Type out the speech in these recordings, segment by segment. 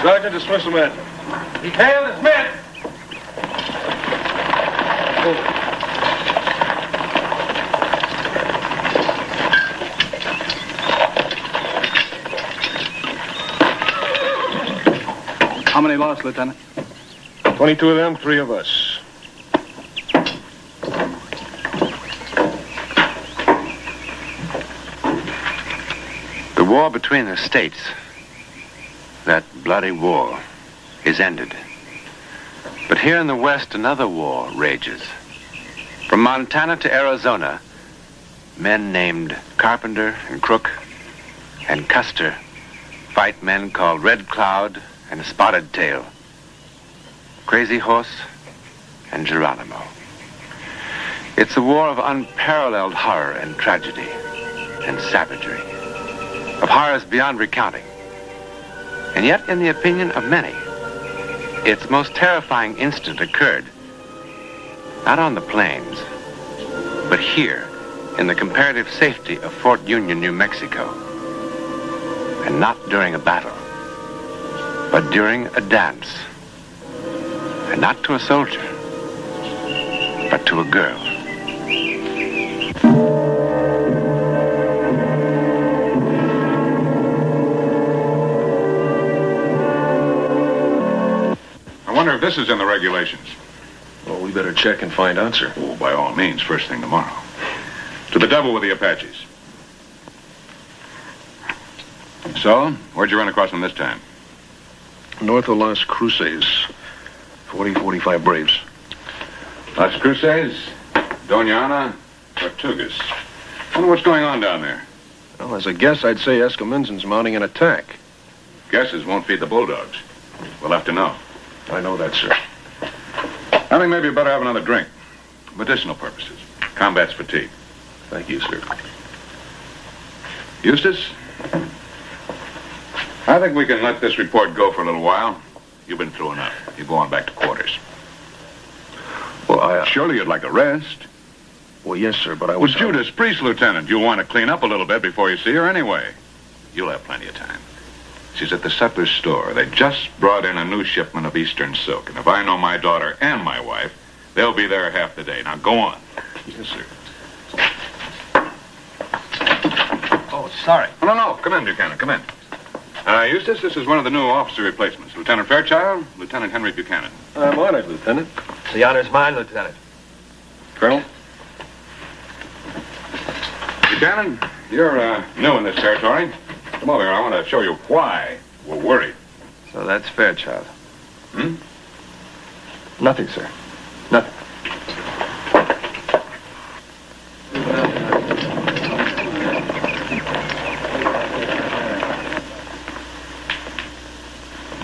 Sergeant, dismiss the men. Detail dismissed. How many lost, Lieutenant? 22 of them, 3 of us. The war between the states, that bloody war, is ended. But here in the West, another war rages. From Montana to Arizona, men named Carpenter and Crook and Custer fight men called Red Cloud and Spotted Tail, Crazy Horse and Geronimo. It's a war of unparalleled horror and tragedy and savagery, of horrors beyond recounting. And yet, in the opinion of many, its most terrifying instant occurred not on the plains, but here in the comparative safety of Fort Union, New Mexico. And not during a battle, but during a dance. And not to a soldier, but to a girl. I wonder if this is in the regulations. Well, we better check and find out, sir. Oh, by all means, first thing tomorrow. To the devil with the Apaches. So, where'd you run across them this time? North of Las Cruces. 40-45 Braves. Las Cruces, Doña Ana, Tortugas. Wonder what's going on down there. Well, as a guess, I'd say Escamindon's mounting an attack. Guesses won't feed the bulldogs. We'll have to know. I know that, sir. I think maybe you better have another drink. Medicinal purposes. Combats fatigue. Thank you, sir. Eustace? I think we can let this report go for a little while. You've been through enough. You go on back to quarters. Well, Surely you'd like a rest. Well, yes, sir, but I Well, was... Judas Priest, Lieutenant, you'll want to clean up a little bit before you see her anyway. You'll have plenty of time. She's at the sutler's store. They just brought in a new shipment of Eastern silk, and if I know my daughter and my wife, they'll be there half the day. Now, go on. Yes, sir. Oh, sorry. Oh, no. Come in, Buchanan. Come in. Eustace, this is one of the new officer replacements. Lieutenant Fairchild, Lieutenant Henry Buchanan. I'm honored, Lieutenant. The honor's mine, Lieutenant. Colonel? Buchanan, you're new in this territory. Come over here. I want to show you why we're worried. So that's Fairchild. Hmm? Nothing, sir. Nothing.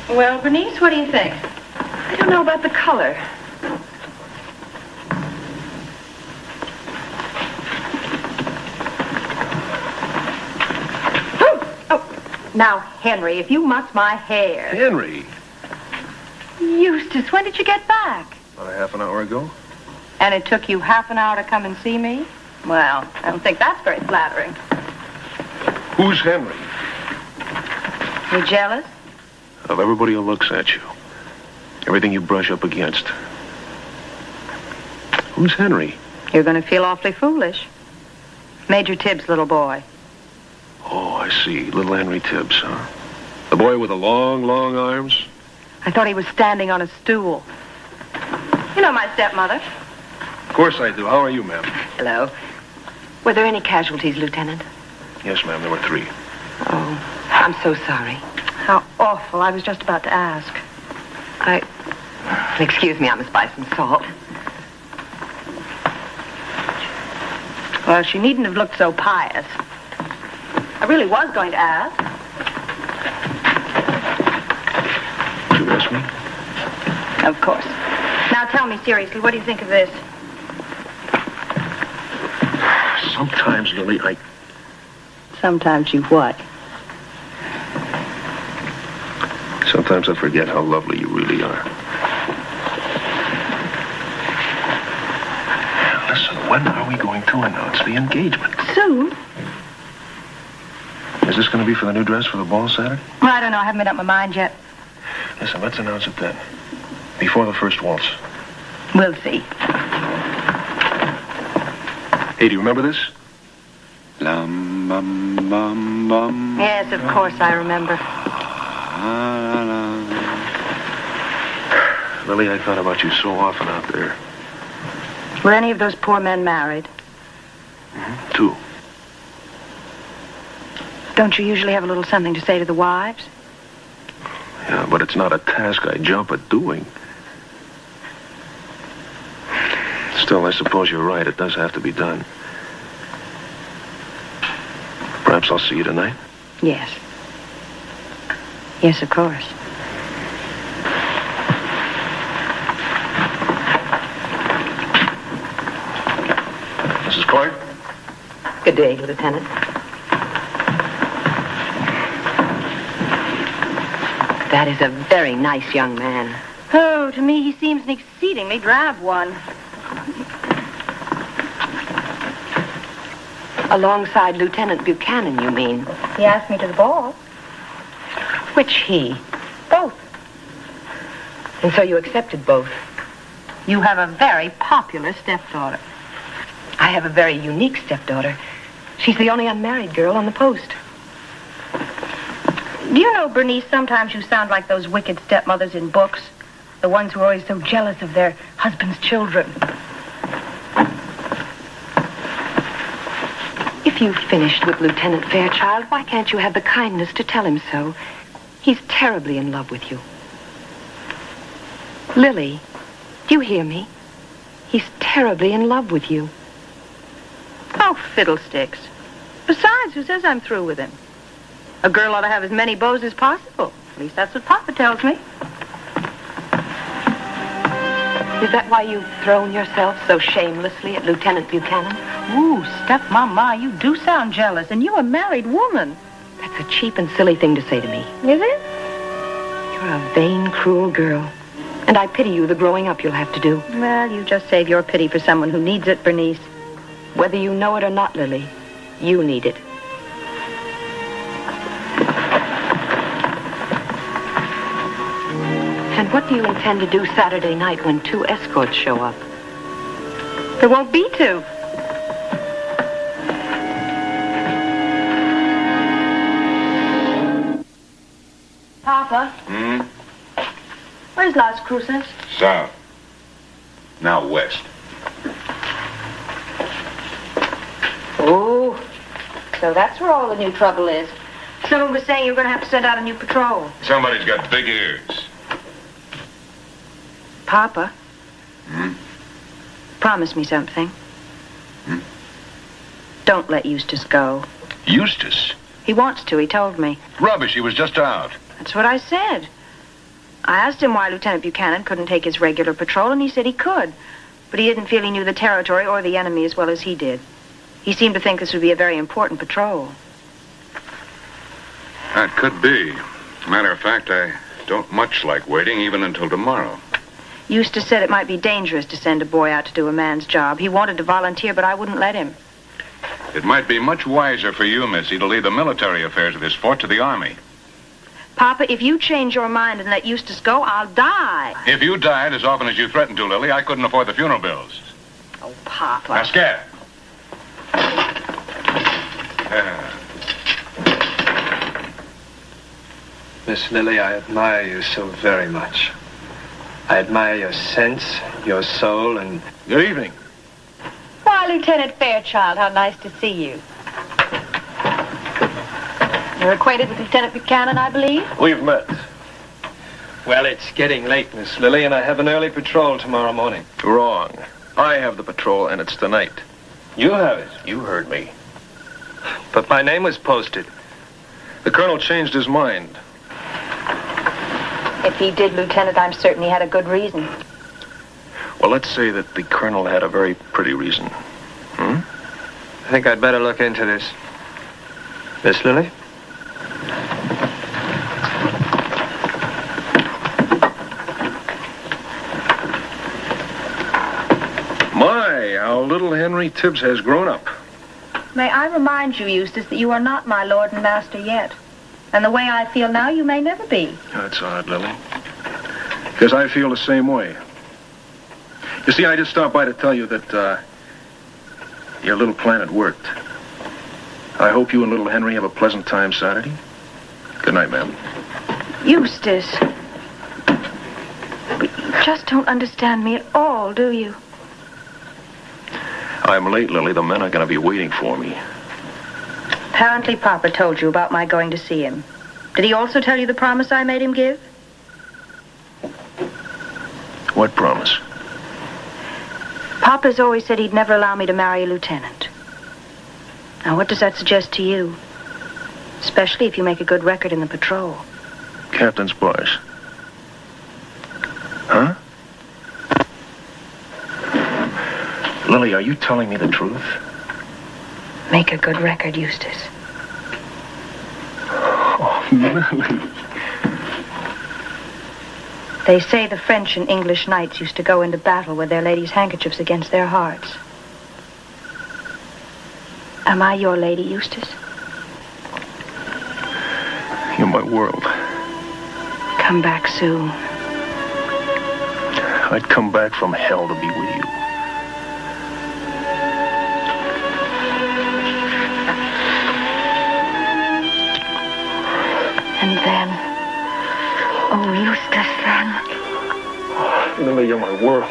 Well, Bernice, what do you think? I don't know about the color. Oh, now, Henry, if you muss my hair. Henry. Eustace, when did you get back? About a half an hour ago. And it took you half an hour to come and see me? Well, I don't think that's very flattering. Who's Henry? You jealous? Of everybody who looks at you. Everything you brush up against. Who's Henry? You're going to feel awfully foolish. Major Tibbs' little boy. Oh, I see. Little Henry Tibbs, huh? The boy with the long, long arms? I thought he was standing on a stool. You know my stepmother. Of course I do. How are you, ma'am? Hello. Were there any casualties, Lieutenant? Yes, ma'am. There were 3. Oh, I'm so sorry. How awful. I was just about to ask. Excuse me, I must buy some salt. Well, she needn't have looked so pious. I really was going to ask. Did you ask me? Of course. Now tell me seriously, what do you think of this? Sometimes, Lily, Sometimes you what? Sometimes I forget how lovely you really are. Listen, when are we going to announce the engagement? Soon. Is this going to be for the new dress for the ball Saturday? Well, I don't know. I haven't made up my mind yet. Listen, let's announce it then. Before the first waltz. We'll see. Hey, do you remember this? Lum, bum, bum, bum. Yes, of course I remember. Lily, I thought about you so often out there. Were any of those poor men married? Mm-hmm. 2. Don't you usually have a little something to say to the wives? Yeah, but it's not a task I jump at doing. Still, I suppose you're right. It does have to be done. Perhaps I'll see you tonight? Yes. Yes, of course. Mrs. Clark? Good day, Lieutenant. That is a very nice young man. Oh, to me, he seems an exceedingly drab one. Alongside Lieutenant Buchanan, you mean? He asked me to the ball. Which he? Both. And so you accepted both? You have a very popular stepdaughter. I have a very unique stepdaughter. She's the only unmarried girl on the post. Do you know, Bernice, sometimes you sound like those wicked stepmothers in books. The ones who are always so jealous of their husband's children. If you've finished with Lieutenant Fairchild, why can't you have the kindness to tell him so? He's terribly in love with you. Lily, do you hear me? He's terribly in love with you. Oh, fiddlesticks. Besides, who says I'm through with him? A girl ought to have as many beaus as possible. At least that's what Papa tells me. Is that why you've thrown yourself so shamelessly at Lieutenant Buchanan? Ooh, stepmama, you do sound jealous, and you're a married woman. That's a cheap and silly thing to say to me. Is it? You're a vain, cruel girl. And I pity you the growing up you'll have to do. Well, you just save your pity for someone who needs it, Bernice. Whether you know it or not, Lily, you need it. And what do you intend to do Saturday night when 2 escorts show up? There won't be 2. Papa? Where's Las Cruces? South. Now west. Oh, so that's where all the new trouble is. Someone was saying you were going to have to send out a new patrol. Somebody's got big ears. Papa? Promise me something. Don't let Eustace go. Eustace? He wants to, he told me. Rubbish, he was just out. That's what I said. I asked him why Lieutenant Buchanan couldn't take his regular patrol, and he said he could. But he didn't feel he knew the territory or the enemy as well as he did. He seemed to think this would be a very important patrol. That could be. Matter of fact, I don't much like waiting even until tomorrow. Eustace said it might be dangerous to send a boy out to do a man's job. He wanted to volunteer, but I wouldn't let him. It might be much wiser for you, Missy, to leave the military affairs of this fort to the Army. Papa, if you change your mind and let Eustace go, I'll die. If you died as often as you threatened to, Lily, I couldn't afford the funeral bills. Oh, Papa. Now, scat. Miss Lilly, I admire you so very much. I admire your sense, your soul, and... Good evening. Why, Lieutenant Fairchild, how nice to see you. You're acquainted with Lieutenant Buchanan, I believe? We've met. Well, it's getting late, Miss Lilly, and I have an early patrol tomorrow morning. Wrong. I have the patrol, and it's tonight. You have it. You heard me. But my name was posted. The colonel changed his mind. If he did, Lieutenant, I'm certain he had a good reason. Well, let's say that the colonel had a very pretty reason. I think I'd better look into this. Miss Lilly? My, how little Henry Tibbs has grown up. May I remind you, Eustace, that you are not my lord and master yet. And the way I feel now, you may never be. That's odd, Lily. Because I feel the same way. You see, I just stopped by to tell you that your little plan had worked. I hope you and little Henry have a pleasant time Saturday. Good night, ma'am. Eustace. But you just don't understand me at all, do you? I'm late, Lily. The men are going to be waiting for me. Apparently Papa told you about my going to see him. Did he also tell you the promise I made him give? What promise? Papa's always said he'd never allow me to marry a lieutenant. Now, what does that suggest to you? Especially if you make a good record in the patrol. Captain's boys. Huh? Lily, are you telling me the truth? Make a good record, Eustace. Oh, Lily. They say the French and English knights used to go into battle with their ladies' handkerchiefs against their hearts. Am I your lady, Eustace? You're my world. Come back soon. I'd come back from hell to be with you. And then... Oh, Eustace, then. Lily, you're my world.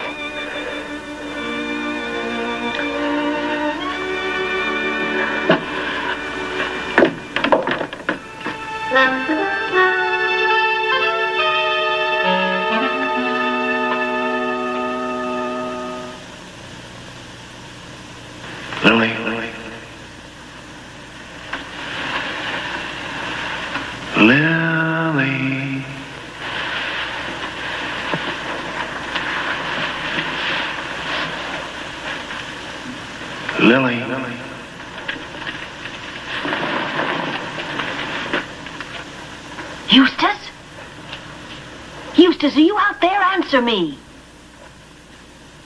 Lily, Lily. Lily. Lily. Lily. Eustace? Eustace, are you out there? Answer me.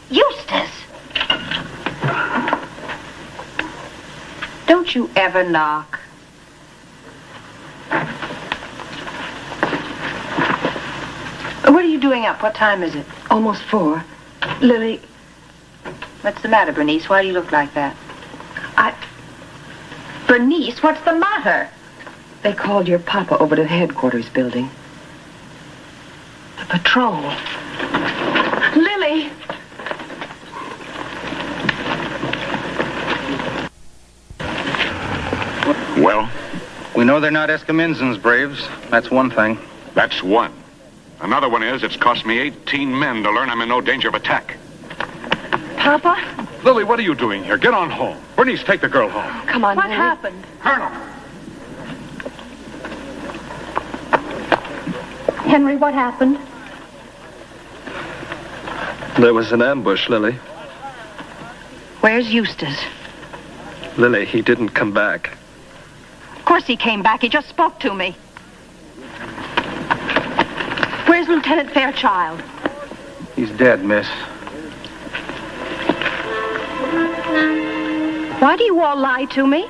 Eustace! Don't you ever knock. What are you doing up? What time is it? Almost 4. Lily, What's the matter, Bernice? Why do you look like that? Bernice, what's the matter? They called your papa over to the headquarters building. The patrol. Lily! Well? We know they're not Escamizans, Braves. That's one thing. That's one. Another one is it's cost me 18 men to learn I'm in no danger of attack. Papa? Lily, what are you doing here? Get on home. Bernice, take the girl home. Come on, What happened? Colonel! Henry, what happened? There was an ambush, Lily. Where's Eustace? Lily, he didn't come back. Of course he came back. He just spoke to me. Where's Lieutenant Fairchild? He's dead, miss. Why do you all lie to me?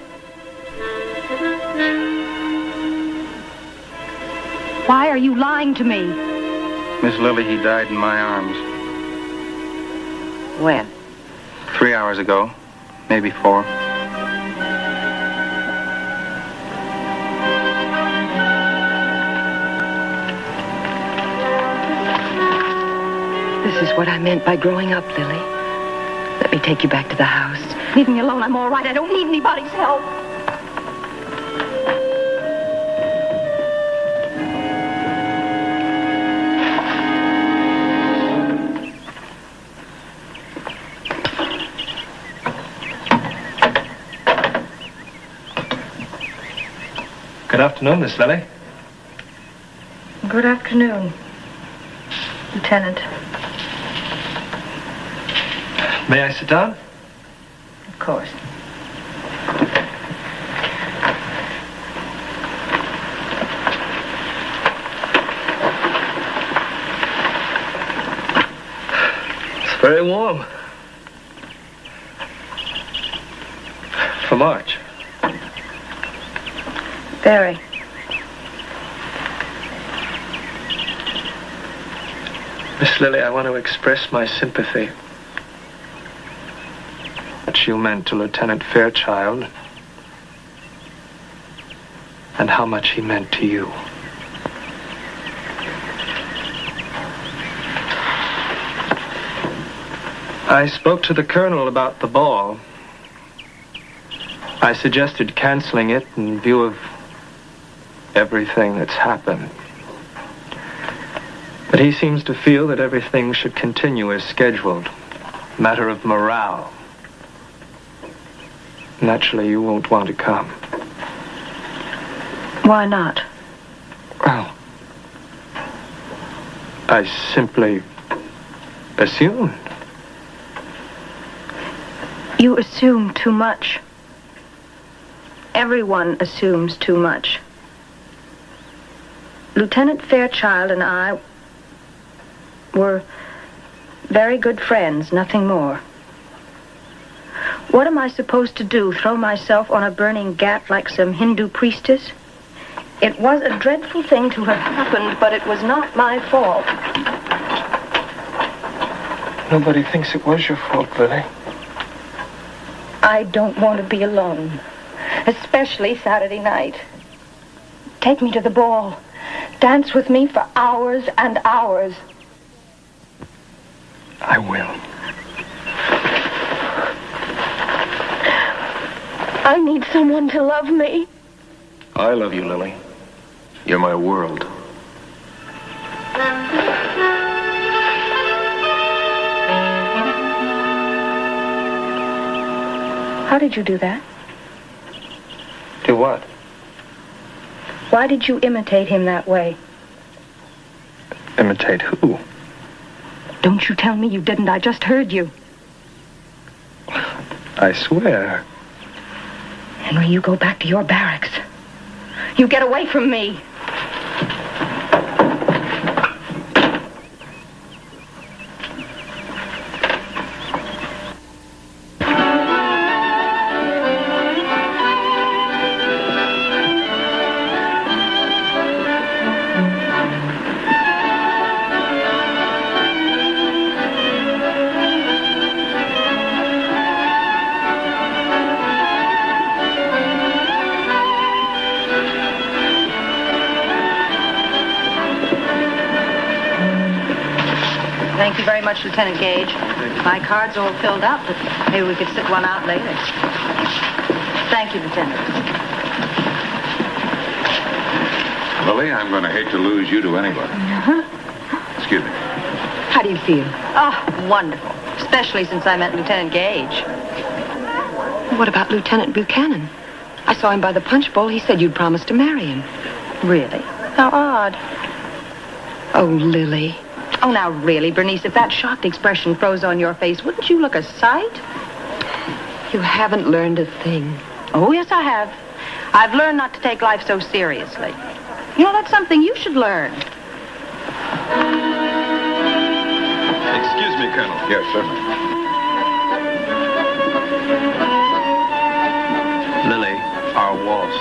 Why are you lying to me? Miss Lily, he died in my arms. When? 3 hours ago. Maybe 4. This is what I meant by growing up, Lily. Let me take you back to the house. Leave me alone. I'm all right. I don't need anybody's help. Good afternoon, Miss Lily. Good afternoon, Lieutenant. May I sit down? Of course. It's very warm. For March. Very. Miss Lilly, I want to express my sympathy. What you meant to Lieutenant Fairchild and how much he meant to you. I spoke to the colonel about the ball. I suggested canceling it in view of everything that's happened. But he seems to feel that everything should continue as scheduled. Matter of morale. Naturally, you won't want to come. Why not? Well, I simply assumed. You assume too much. Everyone assumes too much. Lieutenant Fairchild and I were very good friends, nothing more. What am I supposed to do, throw myself on a burning ghat like some Hindu priestess? It was a dreadful thing to have happened, but it was not my fault. Nobody thinks it was your fault, Lily. I don't want to be alone, especially Saturday night. Take me to the ball. Dance with me for hours and hours. I will. I need someone to love me. I love you, Lily. You're my world. How did you do that? Do what? Why did you imitate him that way? Imitate who? Don't you tell me you didn't. I just heard you. I swear. Henry, you go back to your barracks. You get away from me. Thank you very much, Lieutenant Gage. My card's all filled up, but maybe we could sit one out later. Thank you, Lieutenant. Lily, I'm going to hate to lose you to anybody. Excuse me. How do you feel? Oh, wonderful. Especially since I met Lieutenant Gage. What about Lieutenant Buchanan? I saw him by the punch bowl. He said you'd promised to marry him. Really? How odd. Oh, Lily. Oh, now really, Bernice, if that shocked expression froze on your face, wouldn't you look a sight? You haven't learned a thing. Oh, yes, I have. I've learned not to take life so seriously. You know, that's something you should learn. Excuse me, Colonel. Yes, certainly. Lily, our waltz.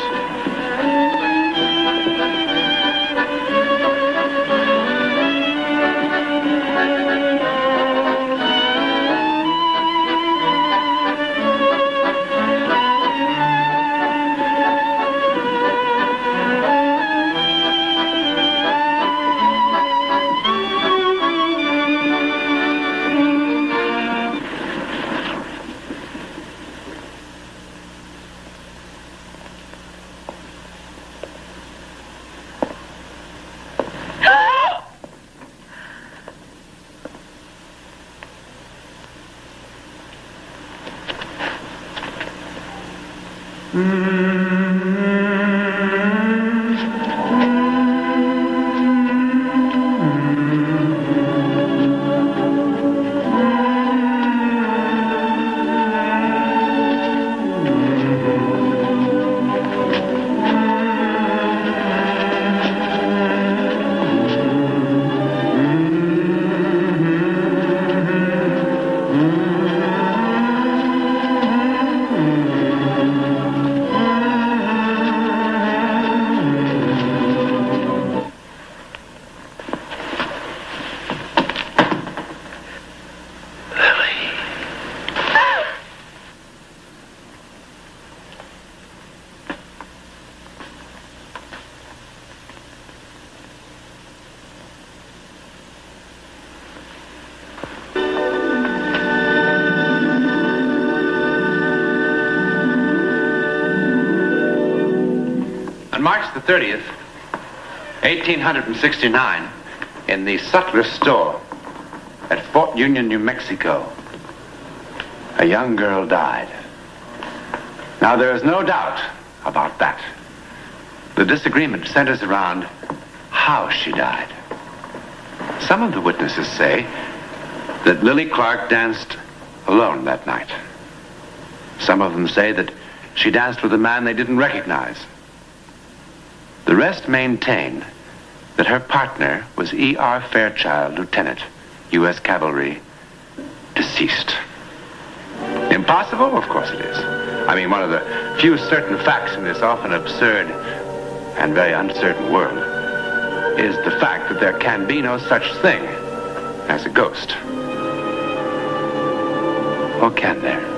30th, 1869, in the Sutler store at Fort Union, New Mexico, a young girl died. Now, there is no doubt about that. The disagreement centers around how she died. Some of the witnesses say that Lilly Clark danced alone that night. Some of them say that she danced with a man they didn't recognize. The rest maintain that her partner was E.R. Fairchild, Lieutenant, U.S. Cavalry, deceased. Impossible? Of course it is. I mean, one of the few certain facts in this often absurd and very uncertain world is the fact that there can be no such thing as a ghost. Or can there?